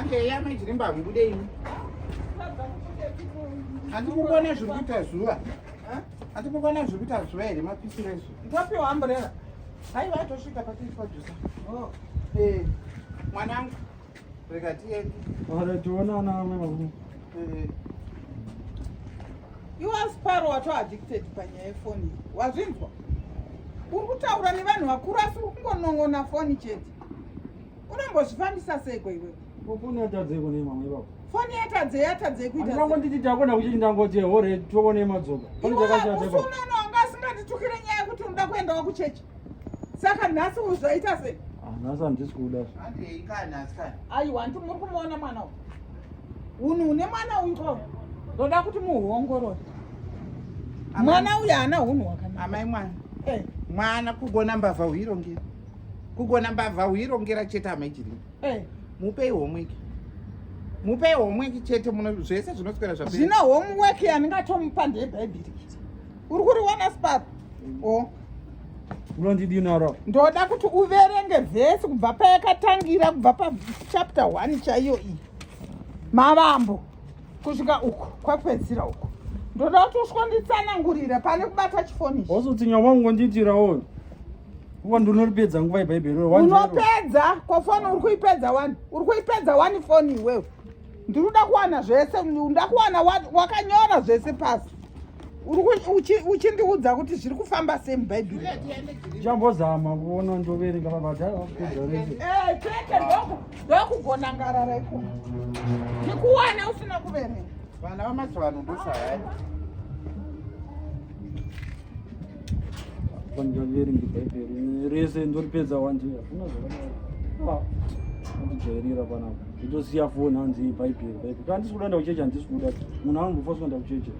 Hange yama chirimba ngudei. Andikubona zvikuita zuva. Andikubona zvikuita zuva ere mapisi resu. Ndapiwa umbrella. Hai vatosvika patiripadusa. Mwanangu. Rega tiende. Ora tuonana mama. Iwe Sparo wato addicted panyaya yefoni. Wazvinzwa? Uri kutaura nevanhu vakuru asi kungonon'ona foni chete. Unombozvifambisa sei iwewe? Foni yatadze kune mamwe baba. Foni yatadze kuita. Ndinongo nditi takona kuchiti ndangoti hore tuone madzoka. Foni dzakashata baba. Unono ungasinganditukire nyaya yekuti unoda kuendawo kuchechi. Saka nhasi uzoita sei? Nhasi handisi kuda. Handei kana asikana. Aiwa ndi muri kumuona mwana uyu. Une mwana uyu kwawo. Ndoda kuti muongorore. Mwana uyu haana hunhu hwakanaka. Amai mwana. Mwana kugona mbavha uirongera. Kugona mbavha uirongera chete amai chiri. Mupei homework. Mupei homework chete muno zvese zvinoswera zvapera. Zvino homework yandingatomupa ndeyebhaibheri. Uri kuriona Sparo? Unondidinaro. Ndoda kuti uverenge vhesi kubva payakatangira kubva pachapter 1 chaiyo iyi. Mavambo kusvika uku kwapedzisira uku. Ndoda kuti usvonditsanangurira pane kubata chifoni. Wozotinya wangu nditirawo. Uwa ndinoripedza nguva yebhaibheri. Unopedza kofoni uri kuipedza 1. Uri kuipedza 1 foni iwewe. Ndinoda kuwana zvese, ndakuwana wakanyora zvese pasi. Uri uchindiudza kuti zviri kufamba sei mubhaibheri. Chambozama kuona ndoverenga mabata akudza rese. Tete ndokugona ngarara ikona. Ndikuwane usina kuverenga. Vana vamazuva ano ndosaya. Pandiverenga bhaibheri rese ndoripedza wanje. Akuna zvakanaka. Ndijairira panapa. Ndosiya foni hanzi bhaibheri. Kandi sikuda kuchecha ndisikuda. Munhu angu foswa ndakuchecha.